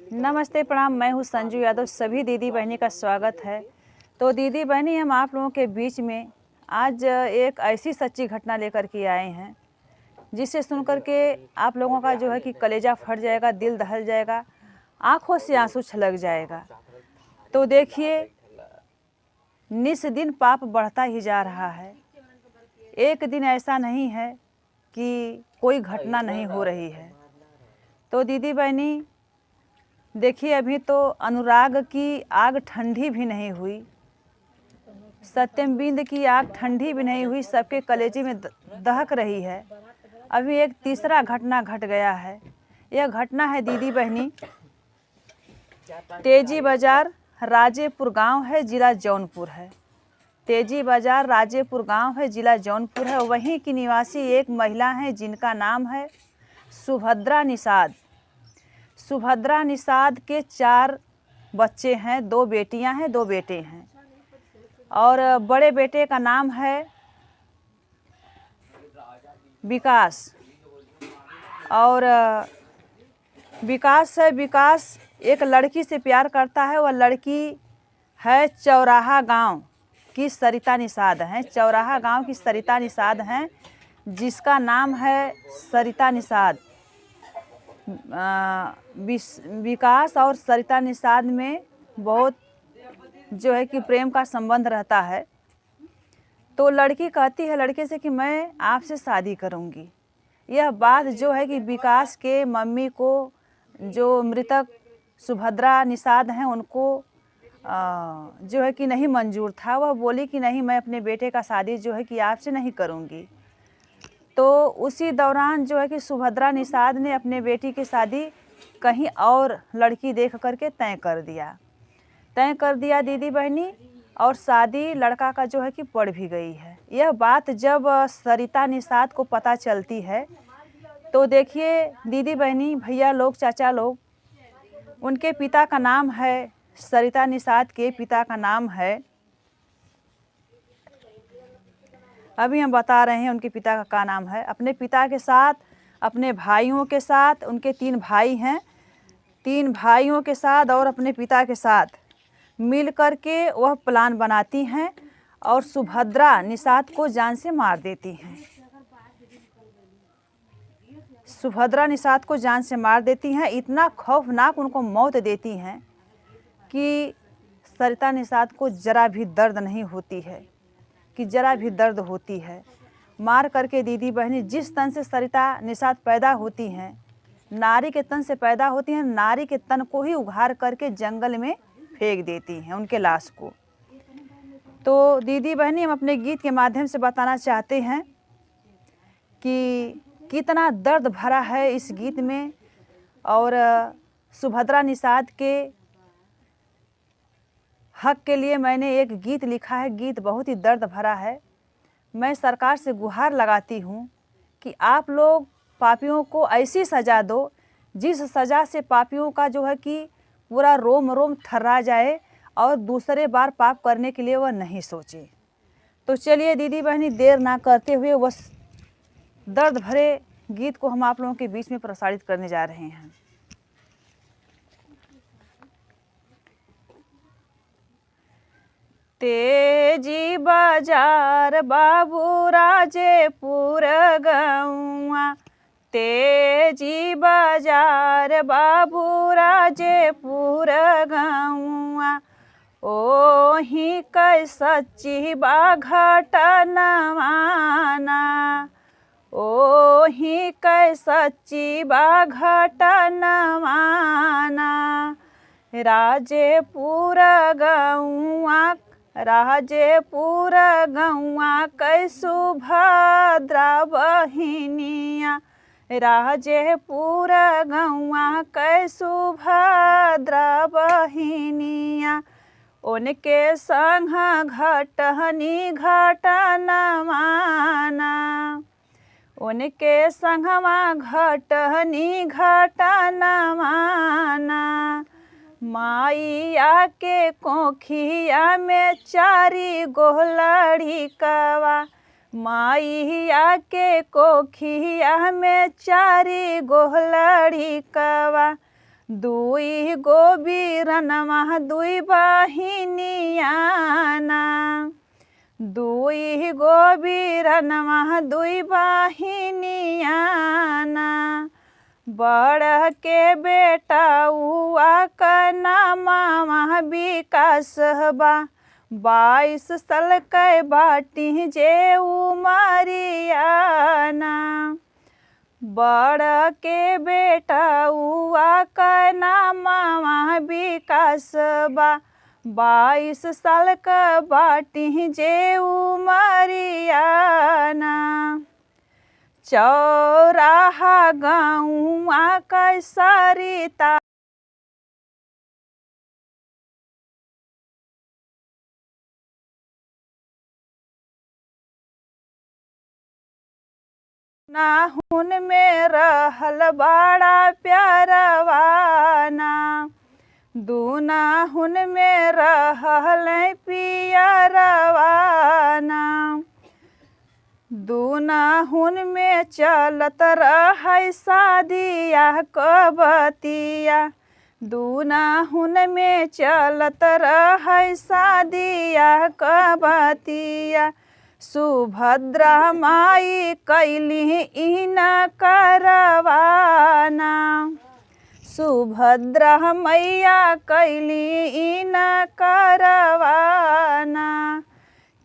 नमस्ते प्रणाम। मैं हूँ संजू यादव। सभी दीदी बहनी का स्वागत है। तो दीदी बहनी, हम आप लोगों के बीच में आज एक ऐसी सच्ची घटना लेकर के आए हैं जिसे सुनकर के आप लोगों का जो है कि कलेजा फट जाएगा, दिल दहल जाएगा, आंखों से आंसू छलक जाएगा। तो देखिए, निस दिन पाप बढ़ता ही जा रहा है। एक दिन ऐसा नहीं है कि कोई घटना नहीं हो रही है। तो दीदी बहनी देखिए, अभी तो अनुराग की आग ठंडी भी नहीं हुई, सत्यम बिंद की आग ठंडी भी नहीं हुई, सबके कलेजे में दहक रही है। अभी एक तीसरा घटना घट गया है। यह घटना है दीदी बहनी, तेजी बाजार राजेपुर गांव है, जिला जौनपुर है। तेजी बाजार राजेपुर गांव है, जिला जौनपुर है। वहीं की निवासी एक महिला है जिनका नाम है सुभद्रा निषाद। सुभद्रा निषाद के 4 बच्चे हैं, 2 बेटियां हैं, 2 बेटे हैं। और बड़े बेटे का नाम है विकास। और विकास एक लड़की से प्यार करता है। वह लड़की है चौराहा गांव की सरिता निषाद हैं। चौराहा गांव की सरिता निषाद हैं, जिसका नाम है सरिता निषाद। विकास और सरिता निषाद में बहुत जो है कि प्रेम का संबंध रहता है। तो लड़की कहती है लड़के से कि मैं आपसे शादी करूंगी। यह बात जो है कि विकास के मम्मी को, जो मृतक सुभद्रा निषाद हैं, उनको जो है कि नहीं मंजूर था। वह बोली कि नहीं, मैं अपने बेटे का शादी जो है कि आपसे नहीं करूंगी। तो उसी दौरान जो है कि सुभद्रा निषाद ने अपने बेटी की शादी कहीं और लड़की देख करके तय कर दिया दीदी बहनी। और शादी लड़का का जो है कि पड़ भी गई है। यह बात जब सरिता निषाद को पता चलती है तो देखिए दीदी बहनी, भैया लोग, चाचा लोग, उनके पिता का नाम है, सरिता निषाद के पिता का नाम है, अभी हम बता रहे हैं उनके पिता का क्या नाम है। अपने पिता के साथ, अपने भाइयों के साथ, उनके 3 भाई हैं, 3 भाइयों के साथ और अपने पिता के साथ मिल कर के वह प्लान बनाती हैं और सुभद्रा निषाद को जान से मार देती हैं। सुभद्रा निषाद को जान से मार देती हैं। इतना खौफनाक उनको मौत देती हैं कि सरिता निषाद को जरा भी दर्द नहीं होती है, कि जरा भी दर्द होती है। मार करके दीदी बहनी, जिस तन से सरिता निषाद पैदा होती हैं, नारी के तन से पैदा होती हैं, नारी के तन को ही उघाड़ करके जंगल में फेंक देती हैं, उनके लाश को। तो दीदी बहनी, हम अपने गीत के माध्यम से बताना चाहते हैं कि कितना दर्द भरा है इस गीत में। और सुभद्रा निषाद के हक के लिए मैंने एक गीत लिखा है। गीत बहुत ही दर्द भरा है। मैं सरकार से गुहार लगाती हूँ कि आप लोग पापियों को ऐसी सज़ा दो जिस सज़ा से पापियों का जो है कि पूरा रोम रोम थर्रा जाए और दूसरे बार पाप करने के लिए वह नहीं सोचे। तो चलिए दीदी बहनी, देर ना करते हुए वह दर्द भरे गीत को हम आप लोगों के बीच में प्रसारित करने जा रहे हैं। तेजी बाजार बाबू राजेपुर गौआ, तेजी बाजार बाबू राजेपुर गौआ, ओही कै सच्ची बा घटनवाना, ओही कै सच्ची बा घटनवाना, राजेपुर गौआ, राजेपुर गौआ कै सुभद्रा बहिनिया, राजेपुर गौआ कै सुभद्रा बहिनिया, उनके संग घटनी घटनवाना, उनके संगवा घटनी घटनवाना, माइया के कोखिया में 4 गो लड़िकवा, माइया के कोखिया में 4 गो लड़िकवा, दुई गो बीरनमा दुई बहिनियाना, दुई गो बीरनमा दुई बहिनियाना। बड़ के बेटा उआ का नामा विकास बा, 22 साल के बाटी जे उमरियाना। बड़ के बेटा उआ का नामा विकास बा, 22 साल का बाटी जे उमरियाना। चौराहा गाँव का सरिता, नाहुन में रहल बड़ा प्यारवाना, दुनाहुन में रहल पियरवाना। दुनाहुन में चलत रह शादिया कबतिया, दुनाहुन में चलत रह शादिया कबतिया। सुभद्रा माई कैली इन करवाना, सुभद्रा मैया कैली इन करवाना।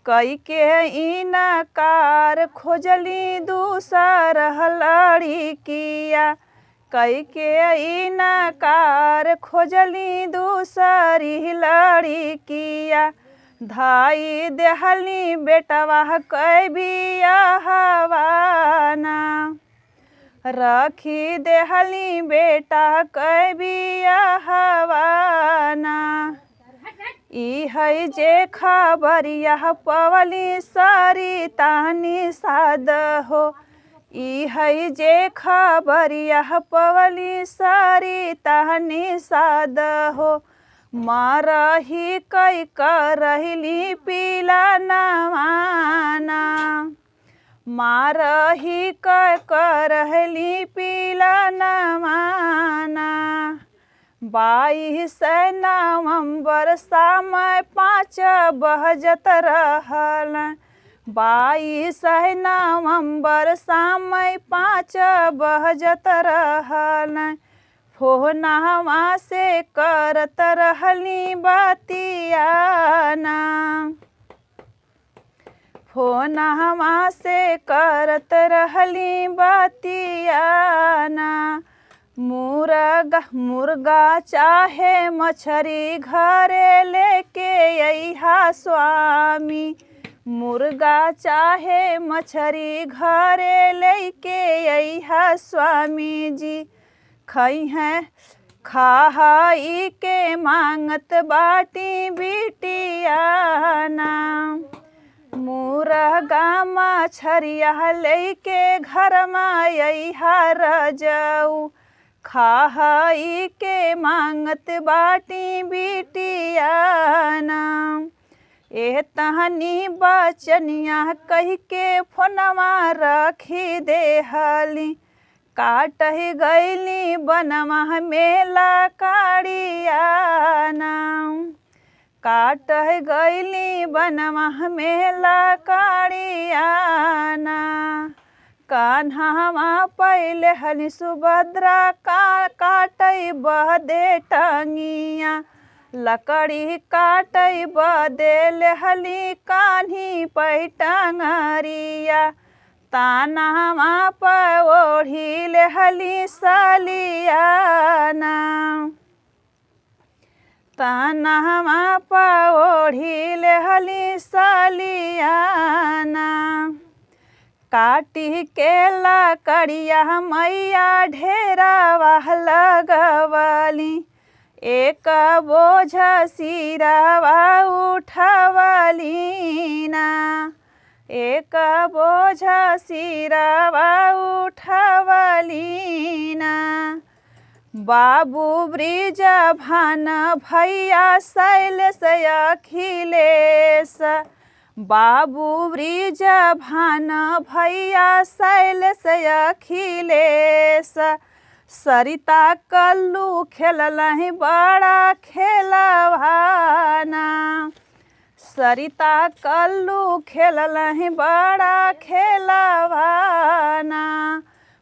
कई के इनकार खोजली दूसर लड़किया, कई के इनकार खोजली दूसरी लड़किया। धाई देहली बेटवा कै बियाहवाना, रखी देहली बेटा कै बियाहवाना। ई है जे खबरिया पवली सरिता निषाद हो, ई है जे खबरिया पवली सरिता निषाद हो। मारही कई करहली पीला नवाना, मारही कई करहली पीला नवाना। 22 नवंबर समय 5 बजत रहल, 22 नवंबर समय 5 बजत रहल। फोनवा से करत रहली बतियाना, फोनवा से करत रहली बतियाना। मुर्गा चाहे मछरी घरे लेके अइहा स्वामी, मुर्गा चाहे मछरी घरे लेके अइहा स्वामी जी। खई हैं खाई के मांगत बाटी बिटियाना, मुर्गा मछरिया लेके घर में अइहा रजऊ। खाई के मांगत बाटी बिटियाना, ए तहनी बचनिया कह के फोनवा रखी देहली। काटही गईली बनवा मेला काड़ियाना, काटही गईली बनवा मेला काड़ियाना। कान्हावा पहले हली सुभद्रा काटई बदे टंगिया, लकड़ी काटई बदे लेहली कान्ही पैटंगरिया। तानावा पर ओढ़ी लेहली सलियाना, तानावा पर ओढ़ी लेहली सलियाना। काटी के लकड़िया मैया ढेरावा लगवली, एक बोझ सिरावा उठवली ना, एक बोझ सिरावा उठवली ना। बाबू ब्रिज भान भैया शैलेश अखिलेश, बाबू ब्रिज भान भैया शैलेश अखिलेश। सरिता कल्लू खेललहि बड़ा खेलवाना। सरिता कल्लू खेललहि बड़ा खेलवाना।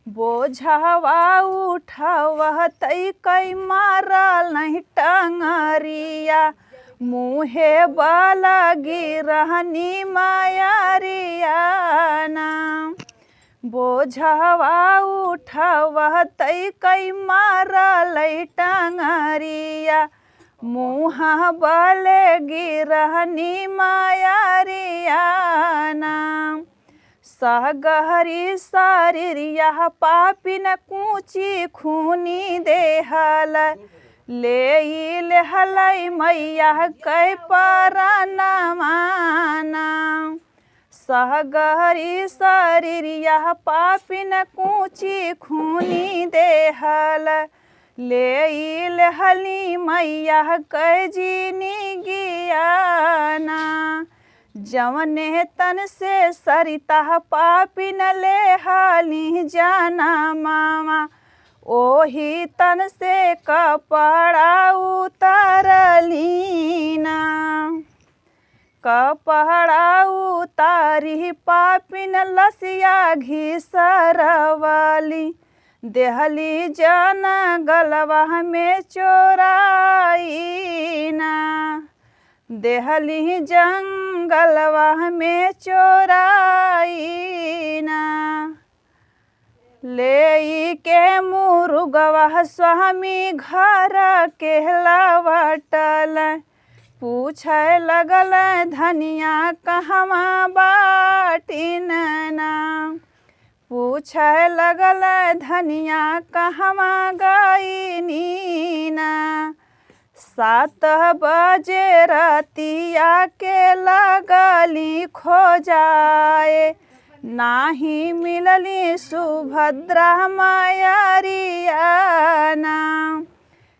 बोझवा उठवतै कई मारल नहीं टंगरिया। मुहे बल गिरहनी मायरियाना। बोझवा उठवतै कई मारल टंगरिया। मुहा बल गिरहनी मायरियाना। सहगहरी शरीरिया पापिन कूची खूनी देहल। ले लेहलै मैया कै परनमाना। सहगहरी शरीरिया पापिन कूची खूनी देहल। ले लेहली मैया कै जिनगियाना। जवने तन से सरिता पापिन लेहली जाना मामा। ओही तन से कपड़ा उतारलीना। कपड़ा उतारी पापिन लसिया घिसरवली। देहली जन गलवा में चोराईना। देहली जंगलवा में चोराईना। ले के मुरुगवा स्वामी घर के लवटल। पूछे लगल धनिया कहवा बाटिन ना। पूछे लगल धनिया कहवा गईनीना। 7 बजे रतिया के लगली खोजाए। नाही मिलली सुभद्रा मायरियाना।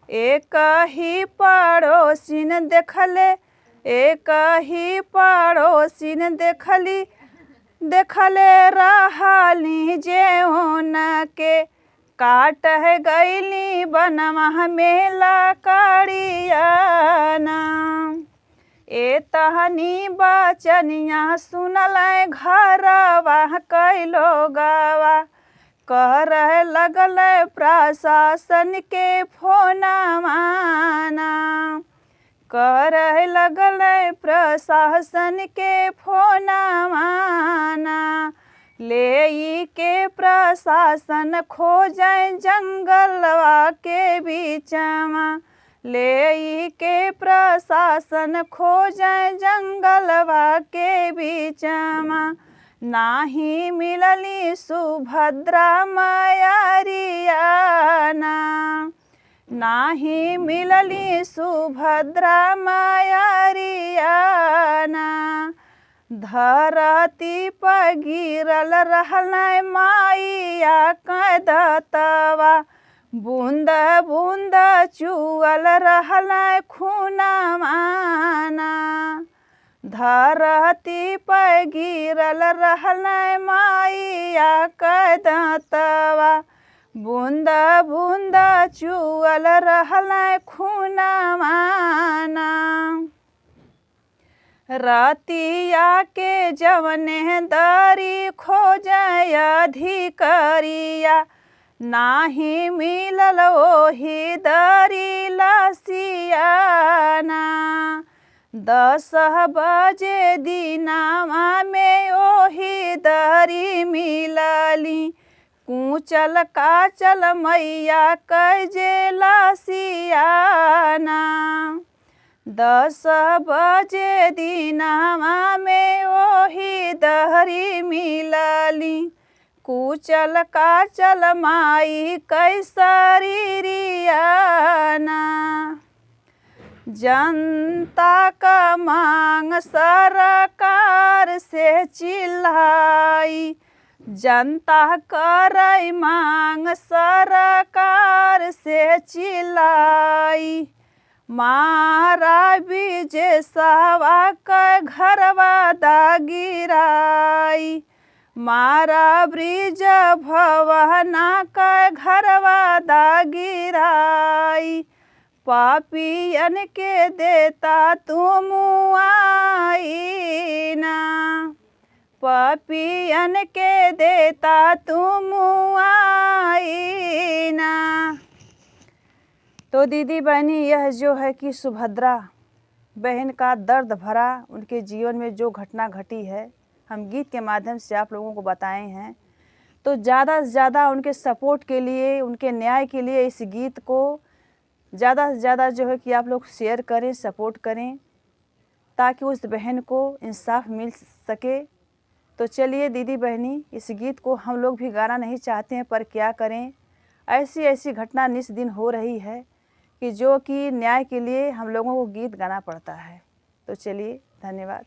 एक ही पड़ोसिन देखले। एक ही पड़ोसिन देखले रहली जेउन के। काट गईली बनवा में लकड़ियाना। ए तहनी बचनिया सुनल घरवा कैलो गवा। कर लगल प्रशासन के फोनवाना। कर लगल प्रशासन के फोनवाना। ले के प्रशासन खोजे जंगलवा के बीचमा। ले के प्रशासन खोजे जंगलवा के बीचमा। नाही मिलली सुभद्रा मायरियाना। नाही मिलली सुभद्रा मायरियाना। धरती पर गिरल रहल माइया कदतवा। बूंद बूंद चुअल रहल खूनवाना। धरती पर गिरल रहल माइया कदतवा। बूंद बूंद चुअल रहल खूनवाना। रतिया के जवने दरी खोजय अधिकरिया। नाही मिलल ओही दरी लसियाना। 10 बजे दिनावा में ओही दरी मिलली। कूचल काचल मैया कैजे लसियाना। 10 बजे दिनावा में ओही दरी मिलली। कूचल काचल माई कैसरियाना। जनता का मांग सरकार से चिल्लाई। जनता करई मांग सरकार से चिल्लाई। मारा विजय सवा का घरवा दा गिराई। मारा ब्रिज भवना का घरवा दा गिराई, पापियन के देता तुम आई ना, पापियन के देता तुम आई ना। तो दीदी बहनी, यह जो है कि सुभद्रा बहन का दर्द भरा उनके जीवन में जो घटना घटी है, हम गीत के माध्यम से आप लोगों को बताए हैं। तो ज़्यादा से ज़्यादा उनके सपोर्ट के लिए, उनके न्याय के लिए इस गीत को ज़्यादा से ज़्यादा जो है कि आप लोग शेयर करें, सपोर्ट करें, ताकि उस बहन को इंसाफ मिल सके। तो चलिए दीदी बहनी, इस गीत को हम लोग भी गाना नहीं चाहते हैं, पर क्या करें, ऐसी ऐसी घटना निस दिन हो रही है कि जो कि न्याय के लिए हम लोगों को गीत गाना पड़ता है। तो चलिए, धन्यवाद।